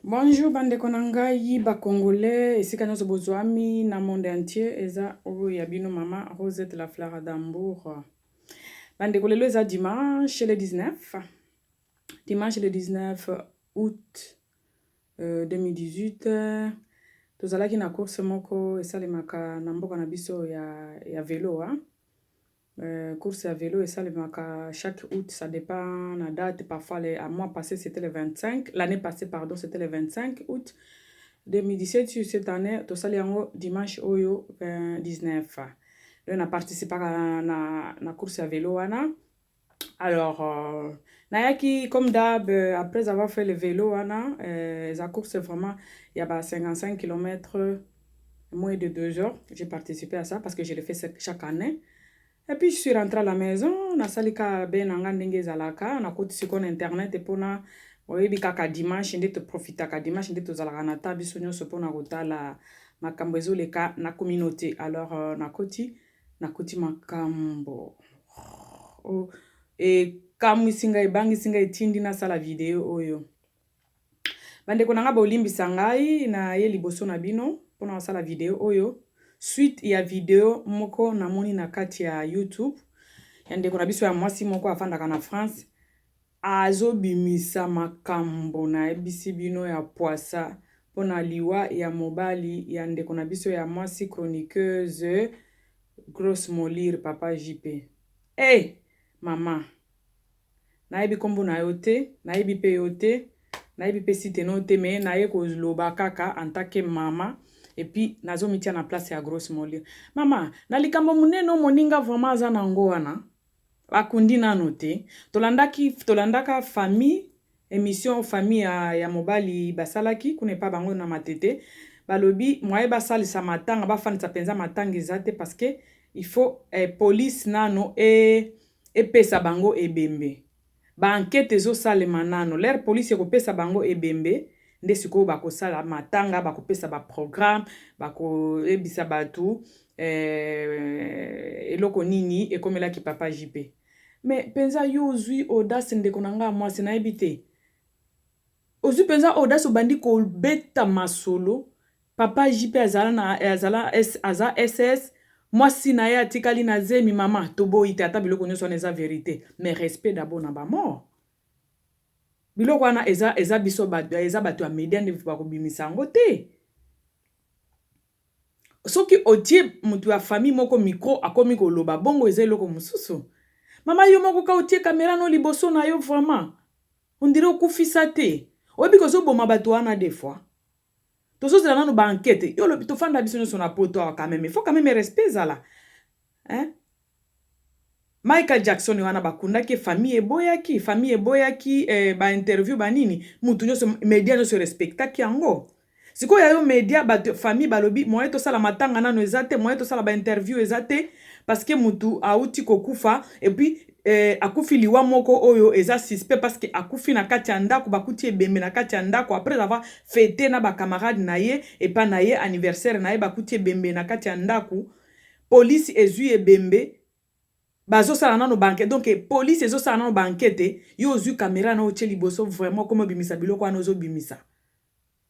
Bonjour bande konangai ba congolais esika nyonso bozwami na monde entier eza oyo ya bino mama Rosette la Fleur d'Ambour. Bande kolelo eza dimanche le 19 août 2018 tozalaki na course moko esalemaka na mboka na biso ya vélo course à vélo et ça chaque août, ça dépend la date. Parfois, à mois passé, c'était le 25. L'année passée, pardon, c'était le 25 août 2017. Sur cette année, tout ça, dimanche 19. On a participé à la course à vélo. Alors, comme d'hab, après avoir fait le vélo, la course, vraiment, il y a 55 km, moins de 2 heures. J'ai participé à ça parce que je le fais chaque année. Et puis, je suis rentrée à la maison, na salika ben ndenge zalaka, na koti sikona internet et pona oyebi kaka dimanche nde to profita ka dimanche nde to zalaka na ta biso nyonso pona kotala makambo ezoleka na communauté. Alors na koti makambo. Et kamwisi ngai ebangisi ngai etindi nasala video oyo. Bandeko na nga bolimbisa ngai na ye liboso na bino pona kosala video oyo. Suite ya video moko namoni na kati ya YouTube ya ndeko na biso ya mwasi moko afandaka na France azobimisa makambo na ebisi bino ya poisa pona liwa ya mobali ya ndeko na biso ya mwasi chroniqueuse Grosse Molire Papa JP. Mama, nayebi kombo na yo te, nayebi pe yo te, nayebi pe site no te, me naye kozloba kaka en tant que mama. Et puis, nazo mitia na place ya Grosse Molire. Mama, na likambo muneno moninga vraiment aza nango wana. Bakundi nano te. Tolandaka famille, émission famille ya mobali basalaki, kune pa bango na matete. Balobi, mwaye basalisa matanga, bafanisa penza matanga ezate parce que il faut police nano pesa bango ebembe. Ba enquête ezo salema nano. L'air police pesa bango ebembe. Nde siko bakosala matanga bakopesa ba programme bakoyebisa batu eloko nini ekomelaki Papa JP. Mais penza yo ozwi audace ndeko na nga mwasi nayebi te. Ozwi penza audace obandi kobeta masolo Papa JP aza SS mwasi na ye atikali na zemi mama toboyi te ata biloko nyonso wana eza vérité. Mais respect d'abord na ba mort. Biloko wana eza biso bato eza bato ya media nde bakobimisa yango te. Soki otie mutu ya famille moko micro akomi koloba bongo eza eloko mosusu. Mama yo moko ka otie kamera no liboso na yo vraiment. On dirait okufisa te. Oyebi kozoboma bato wana des fois. Tozozela nano ba enquête. Yo lo tofanda biso nyonso na poto quand même. Il faut quand même respect zala. Michael Jackson wana bakundaki famille eboyaki ba interview banini mutu nyonso media nyonso respectaki yango. Siko ya yo media ba famille balobi moye to sala matanga nano ezate moye to sala ba interview ezate parce que mutu auti kokufa et puis akufi liwa moko oyo eza suspect parce que akufi na kati ya ndako bakuti ebembe na kati ya ndako après avoir fêté na ba camarade na ye et pas na ye anniversaire na ye bakuti ebembe na kati ya ndako police ezui ebembe bazo sala nano banquet donc police ezo sala nano banquet yo ozu caméra na otie liboso vraiment comme bimisa biloko wana ozo bimisa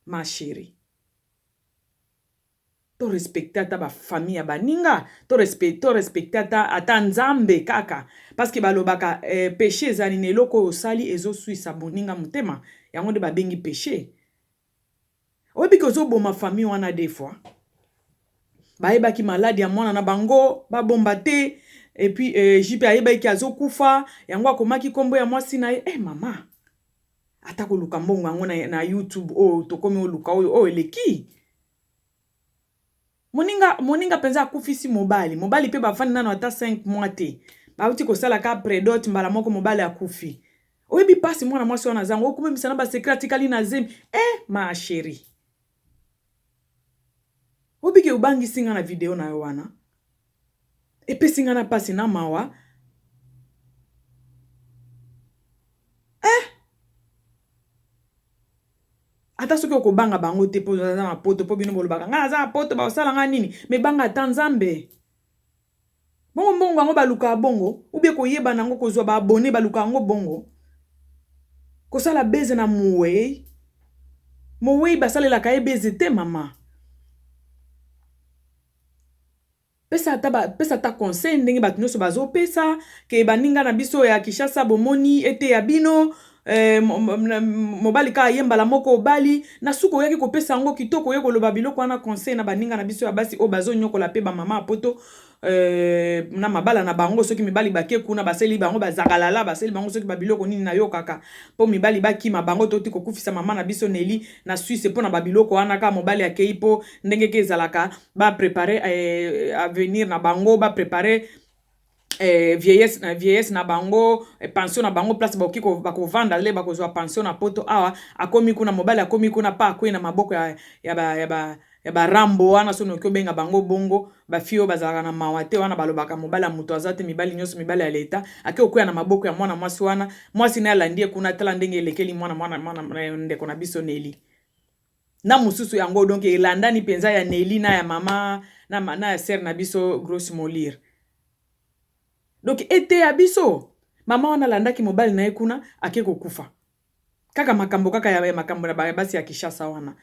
ma chérie to respecter ata ba famille ya baninga to respecter ata nzambe kaka parce que balobaka péché ezali na eloko osali ezo suisa boninga motema yango nde babengi péché oyebi ke ozoboma famille wana des fois bayebaki maladi ya mwana na bango babomba te. Et puis, JP ayeba ki azokufa, yango akomaki kombo ya mwasi na ye. Mama, atako luka mbongo yango na YouTube, tokomi oluka oyo, eleki. Moninga penza akufisi mobali. Mobali pe bafani nano ata 5 mois te. Bauti kosala ka predote mbala moko mobali akufi. Oyebi pasi mwana mwasi wana zango, okume misana ba secret kali na zemi. Ma chérie. Obi ke ubangi singa na video na yo wana. Epe singa na pasi na mawa. Ata soki okobanga bango te po za na poto po bino bolobaka nga za poto ba osala nga nini me banga ata nzambe. Bongo mbongo yango baluka bongo ubie koyeba nango kozwa ba abonné baluka yango bongo. Kosala beze na muwe. Mowei basalelaka ye beze te mama. Pesa ta conseil ndenge bato nyonso bazopesa ke baninga na biso ya Kinshasa bomoni ete ya bino mobali ka yembala moko obali na suko oyaki kopesa yango kitoko oye koloba biloko wana conseil na baninga na biso ya basi o bazonyokola pe bamama apoto na mabala na bango soki mibali bake kuna baseli bango bazakalala baseli bango soki babiloko nini na yo kaka po mibali bakima bango toti kokufisa mama na biso Nelly na Suisse po na babiloko wana ka mobali akei po ndenge ke ezalaka ba préparer avenir na bango ba préparer vieillesse na bango pension na bango place bakoki bakovanda le bakozwa pension na poto awa akomi kuna mobali akomi kuna pa akwei na maboko ya barambo wana soki oki obenga bango bongo bafio bazalaka na mawa te wana balobaka mobali ya moto aza te mibali nyonso mibali ya leta ake okwea na maboko ya mwana mwasi wana mwasi naye alandi ye kuna tala ndenge elekeli mwana ndeko na biso Nelly na mosusu yango donc elandani mpenza ya Nelly na ya mama na ya sere na biso Grosse Molire. Donc ete ya biso mama wana landaki mobali na ye kuna ake kokufa kaka makambo kaka ya makambo na basi ya Kinshasa wana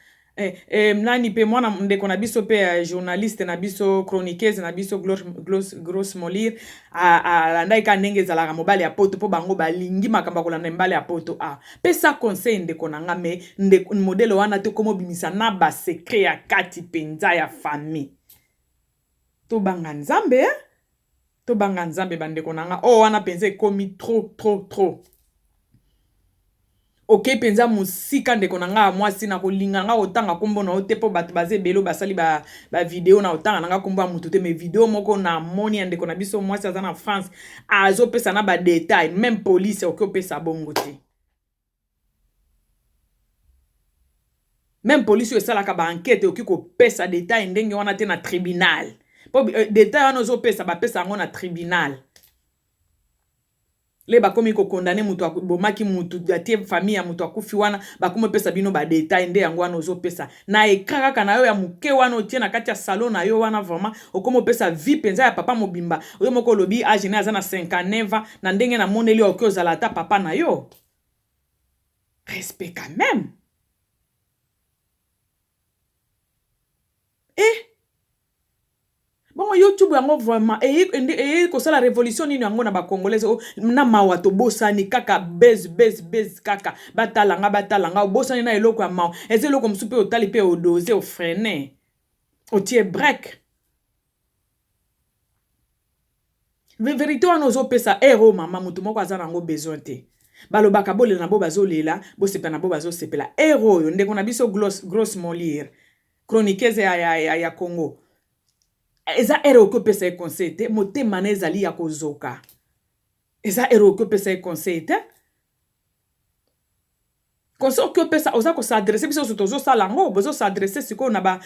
nani pe mwana ndeko na biso pe journaliste na biso chroniqueuse na biso Grosse Molire alandaki ka ndenge ezalaka mobali ya poto po bango balingi makambo kolanda mbali ya poto pesa conseil ndeko na nga me modele wana te komobimisa na ba secret ya kati penza ya famille to banga nzambe to banga nzambe bandeko nanga wana penza ekomi trop ok penza musika ndeko nanga mwasi na kolinga nga otanga kombo na ote po bato baze belo basali ba video na otanga nanga kombo ya mutu te me video moko na moni ndeko na biso mwasi aza na France azo pesa na ba détail même police ok opesa bongo te même police esalaka ba enquête ok ko pesa détail ndenge wana te na tribunal po détail wana ozo pesa ba pesa ngo na tribunal le bakomi ko condamner mutu bomaki mutu datie famille ya mutu akufi wana bakomi pesa bino ba détail nde yango wana ozo pesa na ekaka kana yo ya muke wana otie na kati ya salon na yo wana vraiment okomo pesa vie penza ya papa mobimba oyo moko lobi age na aza na 59 na ndenge na moneli oki ozala ata papa na yo respect quand même bon YouTube yango vraiment ko la révolution nini yango na ba congolais na mawa to bosani kaka bez kaka batalanga bosani na eloko ya mawa eloko msupe otali pe odoser o freiner o tie break vérité wana ozo pesa mama mutu moko aza nango besoin te balobaka bolela na bo bazolela bosepa na bo bazosepela yo ndeko na biso Grosse Molire chroniqueuse ya Congo eza ko pesa e conseil te motema na ezali ya kozoka eza ko pesa e conseil te conseil ko pesa oza ko s'adresser biso tozo sala ngo bozo s'adresser siko na ba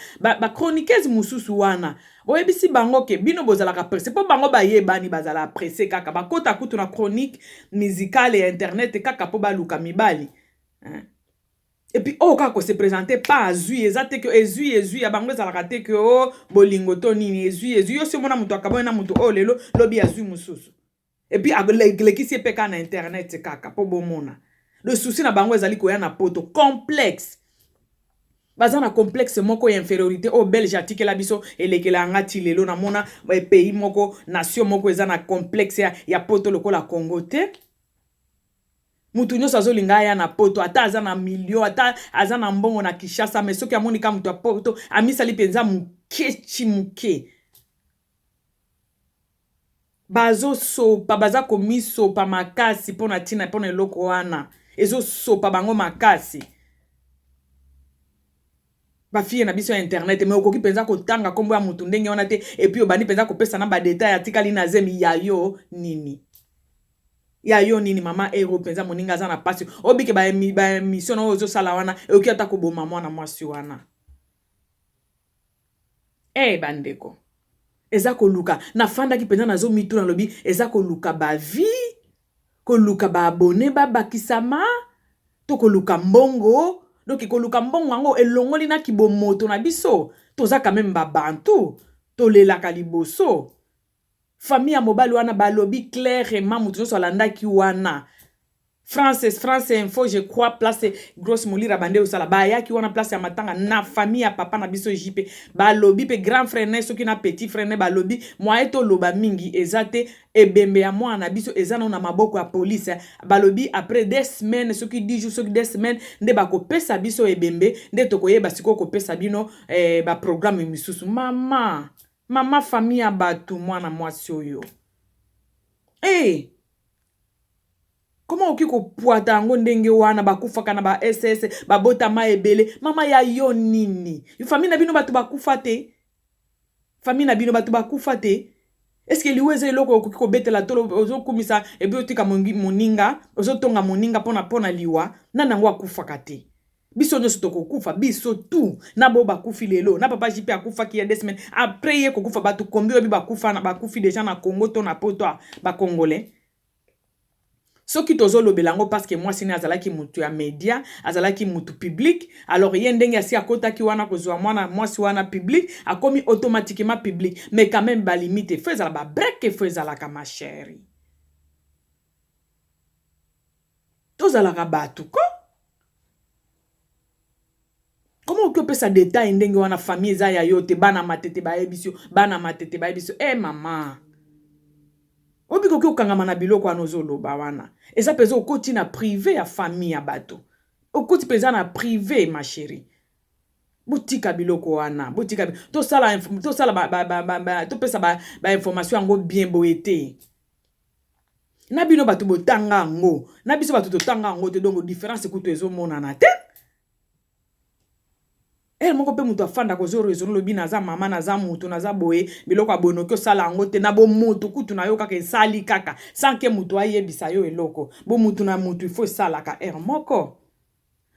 chroniqueuse mususu wana oyebisi bango ke bino bozala ka presse po bango bayebani bazala presse kaka bakota kutu na chronique musicale et internet kaka po baluka mibali et puis kako se présenter pas azui ezate que ezui ya bango ezalaka te que bolingo to nini ezui yo se mona mutu akabona na mutu lelo lobi azui mususu et puis lekisi peka na internet kaka po bomona le souci na bango ezali koya na poto complexe baza na complexe moko ya infériorité belge atikela biso elekela ngati lelo na mona pays moko nation moko eza na complexe ya poto lokola Congo te mutu nyonso azolinga ya na poto ata aza na million ata aza na mbongo na Kinshasa mais soki amoni ka mutu ya poto amisali penza muke bazosopa baza komisopa makasi mpona ntina mpona eloko wana ezosopa bango makasi bafille na biso ya internet mais okoki penza kotanga kombo ya mutu ndenge wana te et puis obandi penza kopesa na ba détail atikali na zemi ya yo nini mama penza moninga aza na pasi obike ba mission na ozo sala wana oki ata ko boma mwana mwasi wana bandeko eza koluka na fanda ki penza nazo mitu na lobi eza koluka ba vie koluka ba abonné bakisama to koluka mbongo donc koluka mbongo ngo elongoli na kibomoto na biso toza quand même ba bantu to lelaka liboso famille ya mobali wana balobi clairement mutu nyonso alandaki wana France Info, je crois, place grosse molira bande au sala. Ba ya ki wana place ya matanga na famille ya papa na biso JP. Ba lobi pe grand frère ne soki na petit frère ne ba lobi. Moi eto loba mingi ezate ebembe ya moi na biso ezana na maboko ya police. Ba lobi après des semaines soki 10 jours soki des semaines nde ba ko pesa biso ebembe nde to koyeba siko ko pesa bino ba programme misusu. Mama famille ya batu mwana mwasi oyo. Comment oki ko puata ngo ndenge wana bakufaka na ba SS babotama ebele mama ya yo nini famille na bino batu bakufa te famille na bino batu bakufa te est-ce que liweze eloko okoki ko betela tolo ozokumisa ebiotika moninga ozotonga moninga pona liwa nana ngo akufaka te biso nyonso tokokufa biso tu na bo bakufi lelo na papa JP akufa ki ya des semaines après ye kokufa batu kombi obi bakufa na bakufi déjà na Congo to na poto ba congolais. Soki tozo lobelango parce que moi sine azalaki mutu ya media, azalaki mutu public, alors yendenge asi akota ki wana kozwa mwana mwasi wana public, akomi automatiquement public, mais quand même ba limite faisala ba break faisala ka ma chérie. Tozala ka batu ko? Comment on peut ça détail ndenge wana famille za ya yote bana matete ba ebisio, bana matete ba ebisio, maman. Obi koki okangama na biloko anozolo ba wana. Eza peza okoti na privé ya famille ya bato. Okoti peza na privé ma chérie. Botika biloko wana, botika to sala to pesa ba information ngo bien boete. Na bino bato botanga ngo, na biso bato totanga ngo te donc différence kuto ezo mona na te. Moko pe mutu afanda ko zoro ezo lobi na za mama na za mutu na za boye biloko abono ko sala ngo te na bo mutu kutu na yo kaka esali kaka sans que mutu ayebisa yo eloko bo mutu na mutu il faut sala ka moko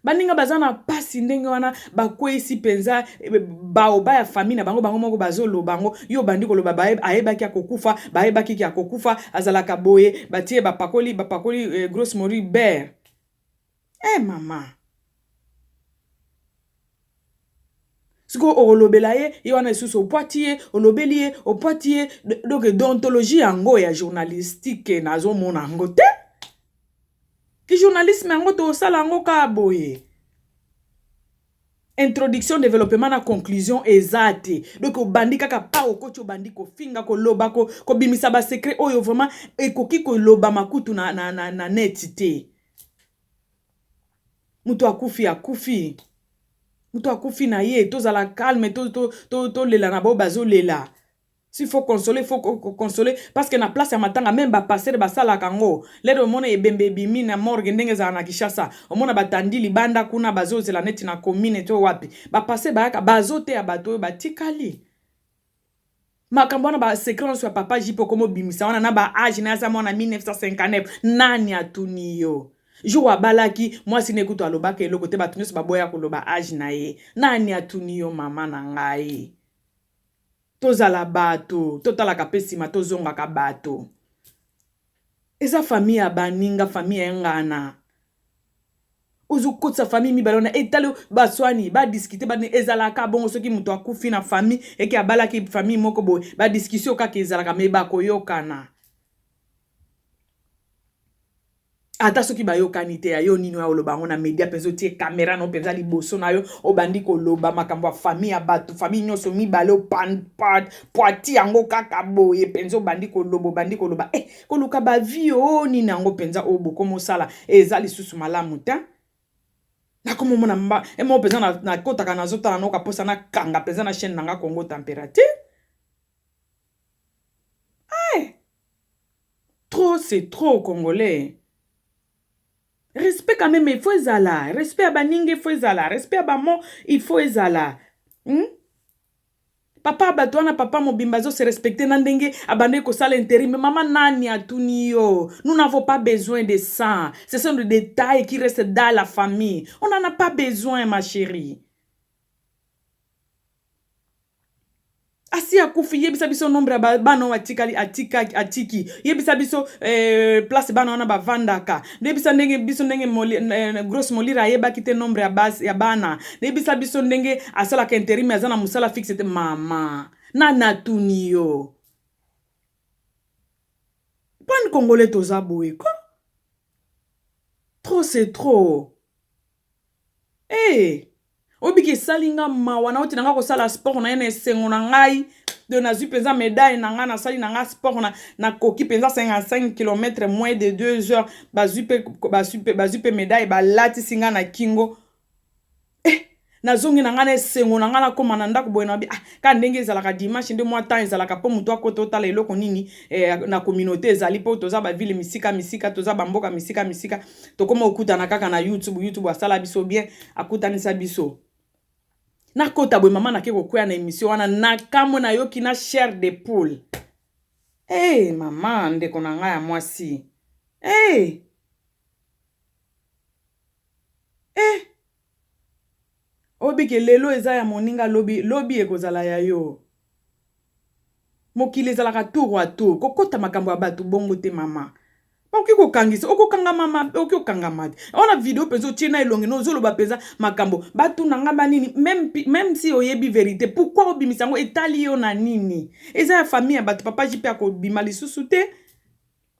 baninga bazana pasi ndenge wana bakwesi penza baoba ya famille na bango moko bazolo bango yo bandi ko loba ayebaki akokufa bayebaki ki akokufa azalaka boye batie bapakoli grosse mori ber mama Siko olobela ye wana esusu opoitier olobeli ye opoitier donc déontologie yango ya journalistique nazo mona ngo te ki journalisme yango to sala ngo ka boye introduction développement na conclusion ezate donc obandi kaka pa okoti obandi ko finga ko loba ko bimisa ba secret oyo vraiment ekoki ko loba makutu na net te mutu akufi Muto akufi na ye, tozala calme, to lela na bo bazo lela. S'il faut consoler, parce que na place ya matanga même ba passer ba sala kango. Lero mona ebembe bimi na morgue ndenge za na Kishasa. Omona batandi libanda kuna bazo zela neti na commune to wapi. Ba passer ba yaka bazo te ya bato ba tikali. Makambo na ba séquence ya papa jipo komo bimisa wana na ba âge na sa mona 1959 nani atuni yo. Jo abalaki mwasi nekuto alobaka eloko te bato nyonso baboya koloba age na ye nani atuni yo mama na ngai tozala bato totalaka pe nsima tozongaka bato eza famille ya baninga famille ya ngana ozokotisa famille mibale wana etali baswani badiskite bani ezalaka bongo soki moto akufi na famille eke abalaki famille moko boye badiskusio kaka ezalaka me bakoyokana ata soki bayokani te yo nino ya oloba ngo na media penzo tie camera no penza liboso na yo obandi ko loba makambo ya famille ya bato famille nyonso mibale poati yango kaka boye penzo bandi ko loba koluka ba vie nini yango penza oboko mosala eza lisusu malamu ta na komo mona mba mo penza na kotaka na zotala no kaposa na kanga penza na chaîne nanga Congo température trop c'est trop congolais. Respect quand même, il faut ezala. Respect à baninge, il faut ezala. Respect à bamo, il faut ezala. Papa batwana papa mobimbazo se respecter nandenge abande ko sala intérim mais maman nani atuni yo. Nous n'avons pas besoin de ça. Ce sont des détails qui restent dans la famille. On n'en a pas besoin ma chérie. Asi akufi yebisa biso nombre bana atiki yebisa biso place bana wana bavandaka yebisa ndenge biso ndenge grosse molira yebaki te nombre ya base ya bana yebisa biso ndenge asalaka intérim azana musala fixe te mama nana tuni yo pan congolais toza boye ko Trop c'est trop. Eh, obiki salinga mawa na oti nanga ko sala sport na ene sengo na ngai de na zu penza médaille na nga na sali na nga sport na koki penza 55 km moins de 2 heures bazupe médaille ba lati singa na kingo. Na zongi na nga na sengo na nga na koma na ndako boye na bi ka ndenge ezalaka dimanche nde mwa temps ezalaka po mutu akota otala eloko nini na communauté ezali po toza ba ville misika toza ba mboka misika tokoma okutana kaka na YouTube asala biso bien akutanisa biso na kota boye mama nake kokwea na émission wana na kamo na yoki na chair de poule. Mama ndeko na nga ya mwasi. Obike lelo eza ya moninga lobi ekozala ya yo. Mokili ezalaka tour à tour. Kokota makambo ya bato bongo te mama. Oki kokangisa, okokanga mama, oki okanga mate. Ona video penzo tiena elongi no zolo ba penza makambo. Batu nanga banini même si oyebi vérité, pourquoi obimisango etali yo na nini? Eza ya famille ya bato papa jipe akobima lisusu te.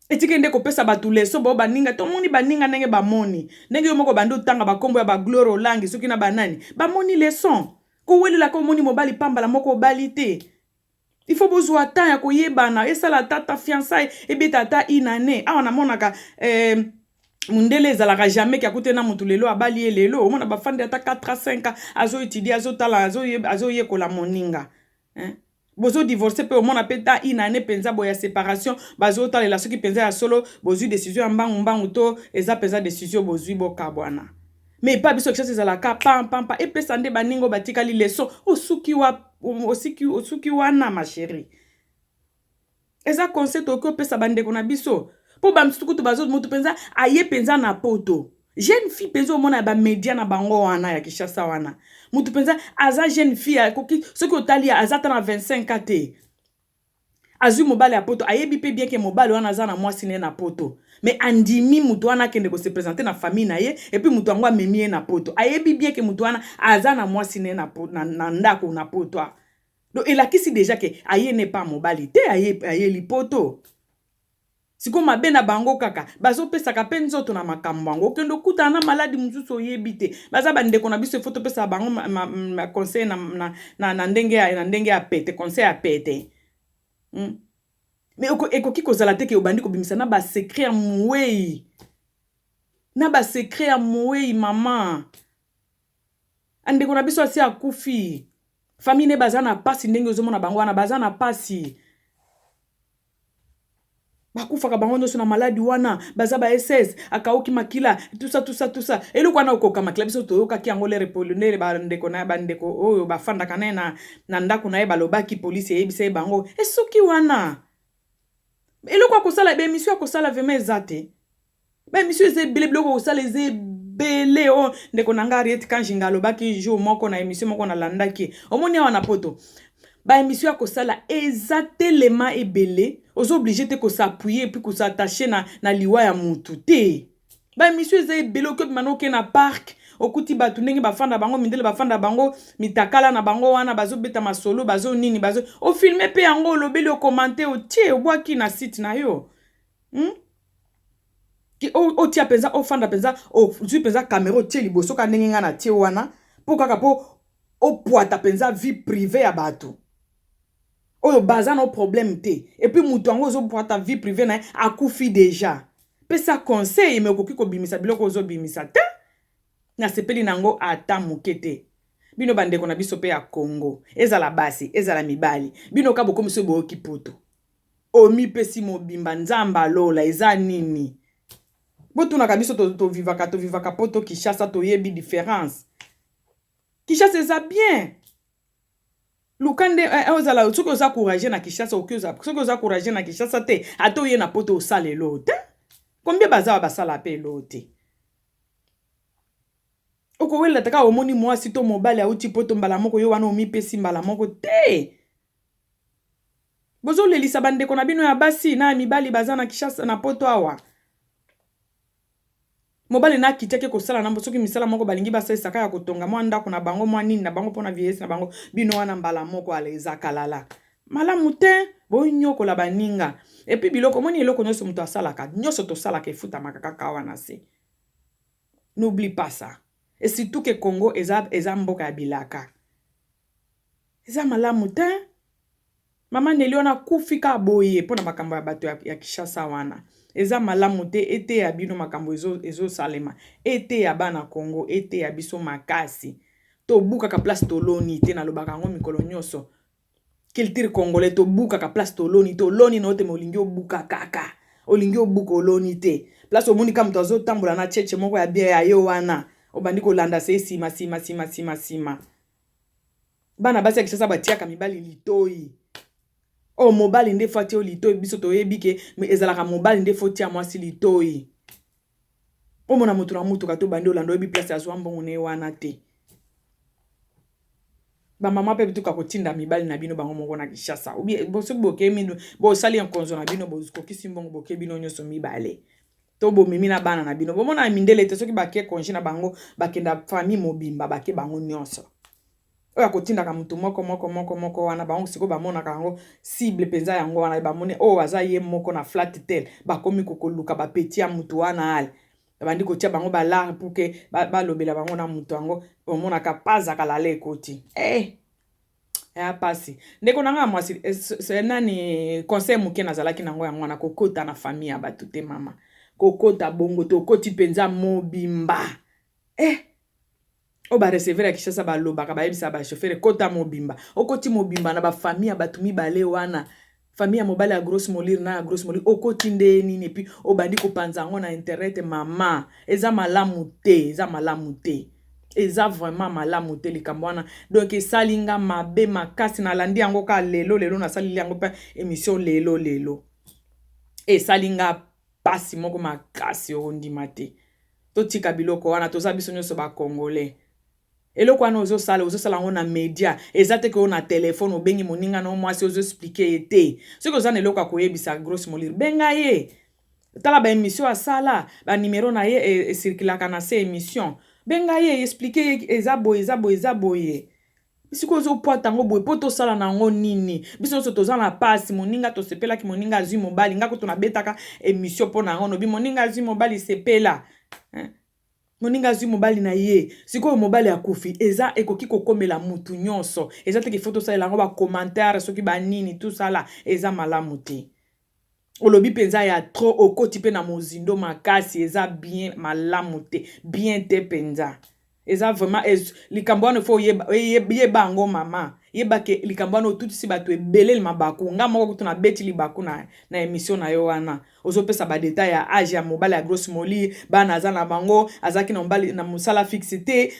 Etikende kopesa batu leso bo baninga to moni baninga ndenge bamoni ndenge yo moko bando tanga bakombo ya ba Gloire Olangi soki na banani bamoni leson ko welela ko moni mobali pambala moko bali te. Il faut bozwa temps ya koyebana esala tata fiançailles ebeta ata inane awa na monaka mundele ezalaka jamais ki akute na mutu lelo abali lelo omona bafandi ata 4 à 5 azo étudier azo tala azo yekola moninga bozo divorce pe omona peta inane penza boya séparation bazo talela soki penza ya solo bozui décision mbangu to eza penza décision bozui boka bwana mais pas biso kishasa ezalaka pam epesa nde baningo batikali leso osuki wana ma chérie eza concept oki opesa bandeko na biso po bamisusu kutu bazo mutu penza aye penza na poto jeune fille penza omona ba media na bango wana ya Kishasa wana mutu penza aza jeune fille akoki soki otali aza ta na 25 ans te azui mobali ya poto ayebi pe bien ke mobali wana aza na mwasi ne na poto mais andimi mutu wana kende ko se présenter na famille na ye et puis mutu angwa memi ye na poto ayebi bien ke mutu wana aza na mwasi ne na ndako na poto donc elakisi déjà ke aye ne pas mobali te aye lipoto siko mabe na bango kaka bazo pesaka pe nzoto na makambo bango kendo kuta na maladi mususu oyebi te baza bandeko na biso foto pesa bango ma conseil na ndenge ya pete conseil ya pete mais ekoki kozala te ke obandi kobimisa na ba secret ya muwei mama andeko na biso asi akufi famille ne baza na pasi ndenge ozomona bango wana baza na pasi bakufaka bango nyonso na maladi wana baza ba SS akaoki makila tout ça eloko wana okoka makila biso toyokaki yango lere polonele bandeko oyo bafandaka naye na ndako na ye balobaki polisi eyebisa ye bango esoki wana eloko akosala bemission akosala vraiment eza te bemission eza ebele biloko akosala eza ebele o ndeko na nga Ariete Kanjinga alobaki jour moko na émission moko nalandaki omoni awa na poto baémission akosala eza telema ebele ozo obligé te s'appuyer puis s'attacher na liwa ya mutu te baémission eza ebele okobima noke na park okuti batu ndenge bafanda bango mindele bafanda bango mitakala na bango wana bazobeta masolo bazo nini bazo ofilme pe yango olobeli okomante otie obwaki na site na yo ki otia penza ofanda penza ozwi penza caméra otie liboso ka ndenge nga na tie wana po kaka po opwata penza vie privée ya bato oyo baza no problème te et puis mutu yango ozopwata vie privée na akufi déjà pesa conseil me okoki kobimisa biloko ozobimisa te na sepeli nango ata moke te bino bandeko na biso pe ya Congo ezala basi ezala mibali bino ka bokomiso boyoki poto omipesi mobimba nzamba lola eza nini botunaka biso tovivaka poto Kishasa toyebi différence Kishasa eza bien lukande ozala soki oza courageux na Kishasa soki oza courageux na Kishasa te ata oye na poto osala elo te combien baza basala pe elo te okowela taka omoni mwasi to mobali auti poto mbala moko yo wana omipesi mbala moko te bozolelisa bandeko na bino ya basi na mibali baza na Kishasa na poto awa mobali na kiteke kosala na soki misala moko balingi basalisa kaka kotonga mwa ndako na bango mwa nini na bango mpona vieillesse na bango bino wana mbala moko aleza kalala malamu te bonyokola baninga epi biloko moni eloko nyonso mutu asalaka nyonso tosalaka efutamaka kaka wana se N'oublie pas ça. Et surtout que Congo eza mboka ya bilaka. Eza malamu te. Mama Neliona kufika boye pona makambo ya bato ya Kinshasa wana. Eza malamu te ete ya bino makambo ezo salema. Ete ya bana Congo, ete ya biso makasi. To buka ka place toloni te na lobaka ngo mikolo nyonso. Culture congolais to buka ka place toloni to loni no te molingi obuka kaka. Olingi obuka oloni te. Place omoni ka muto azo tambola na cheche moko ya bia ya yo wana. Obandi kolanda se sima. Bana basi ya Kinshasa batiaka mibali litoi. Oh mobali nde fati o litoi biso to yebike me ezalaka mobali nde foti ya mwasi litoi. O mona mutu na mutu ka to bandi olanda oyebi place ya zwa mbongo ne wana te. Ba mama pe bituka kotinda mibali na bino bango moko na Kinshasa. Obi boso boke mino bo sali enkonzo na bino bo kokisi mbongo boke bino nyonso mibale. To bo mimi na bana na bino. Bo mona mindele te soki bake konji na bango bakenda famille mobimba bake bango nyonso. Oya kotinda ka mutu moko wana bango siko bamona kango cible penza yango wana bamone o aza ye moko na flat tel bakomi kokoluka ba petit ya mutu wana ale bandi kotia bango balar pour que balobela bango na mutu yango omona ka paza kala le koti ya pasi ndeko nanga mwasi nani conseil muke nazalaki nango yango wana kokota na famille ya batu te mama kokota bongo to koti penza mobimba o ba recevoir Kinshasa ba lobaka ba yebisa ba chauffeur kota mobimba okoti mobimba na ba famille ya batu mibale wana famille ya mobale ya grosse molire na grosse molire okoti nde nini puis obandi kopanza ngo na internet mama eza malamu te eza vraiment malamu te likambo wana donc esalinga mabe makasi na landi yango ka lelo na salili yango pa émission lelo esalinga pasi moko makasi ondima te totika biloko wana toza biso nyonso ba congolais eloko wana ozosala ngo na media ezate ke na telefone obengi moninga na mwasi ozo expliquer ete soki oza na eloko akoyebisa grosse molire benga ye tala ba émission asala ba numéro na ye circulaka na se émission benga ye expliquer eza boye bisiko ozo poata ngo boye poto sala na ngo nini biso so toza na passe moninga to sepela ki moninga azui mobali ngako to na betaka émission pona ngo no bi moninga azui mobali sepela moninga azui mobali na ye siko mobali akufi eza ekoki kokomela mutu nyonso eza te ke photo sala lango ba commentaire soki ba nini tout ça là eza malamu te olobi penza ya trop okoti pe na mozindo makasi eza bien malamu te bien te penza eza vraiment likambo wana fo yeba ngo mama yeba ke likambo wana otutisi bato ebele mabaku nga moko kutuna beti libaku na émission na yo wana ozopesa ba détail ya âge ya mobali ya grosse molire bana aza na bango azaki na mobali na musala fixe te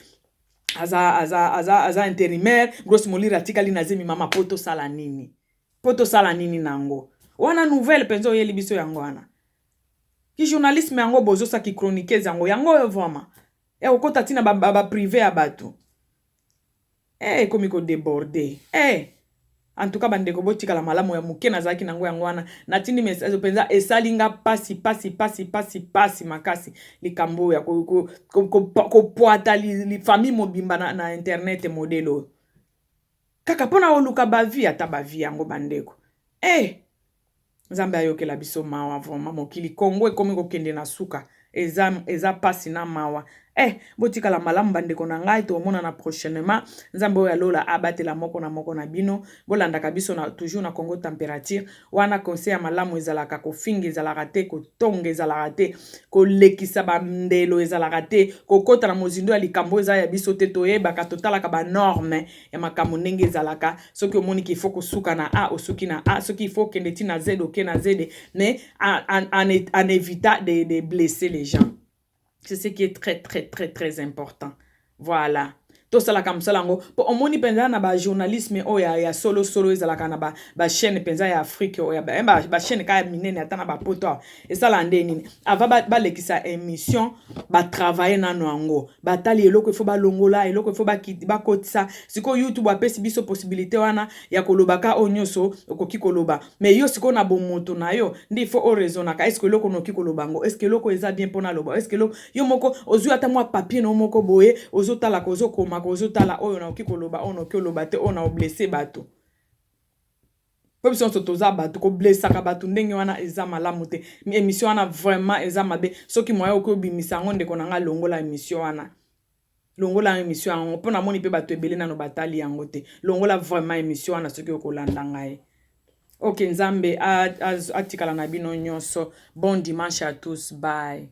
aza intérimaire grosse molire atikali na zemi mama poto sala nini nango wana nouvelle penzo yeli biso yango wana ki journalisme yango bozo sa ki chroniqueuse yango vraiment okota tina ba privé ya bato komi ko déborder en tout cas bandeko botika la malamu ya muke nazaki nango yango wana natindi message penza esalinga pasi makasi likambo ya ko poata li famille mobimba na internet modelo kaka pona oluka ba vie ata ba vie yango bandeko Nzambe ayokela biso mawa vraiment mokili Congo ekomi kokende na suka eza pasi na mawa botika la malamu bandeko na ngai to mona na prochainement Nzambe oyo alola abatela moko na bino bolandaka biso na toujours na Congo température wana conseil ya malamu ezalaka kofinga ezalaka te kotonga ezalaka te kolekisa bandelo ezalaka te kokota na mozindo ya likambo eza ya biso te toyebaka totalaka ba norme ya makambo ndenge ezalaka soki omoni ki faut kosuka na A osuki na A soki il faut kende ti na Z oke na Z mais en évitant de blesser les gens. C'est ce qui est très important. Voilà. Tout ça la comme ça lango. Po omoni penza na ba journalisme ya solo ezalaka na ba chaîne penza ya Afrique oya ba chaîne ka minene ata na ba poto. Et ça lande nini. Ava ba lekisa émission ba travailler na noango. Ba tali eloko ifo ba longola eloko ifo ba kiti ba kotisa. Siko YouTube apesi biso possibilité wana ya kolobaka onyoso okoki koloba. Mais yo siko na bomoto na yo ndi fo o raisonaka est-ce que loko noki kolobango est-ce que loko eza bien pona loba est-ce que loko yo moko ozu ata mwa papier no moko boye ozo tala ko ozo koma kozotala oyo na okikoloba ono kyoloba te ona oblessé bato po biso nyonso toza bato koblesaka bato ndenge wana eza malamu te émission wana vraiment eza mabe soki moye okobimisa yango ndeko na nga longola émission wana longola émission yango mpo namoni mpe bato ebele nano batali yango te longola vraiment émission wana soki okolanda ngai. Ok, nzambe atikala na bino nyonso. Bon dimanche à tous, bye.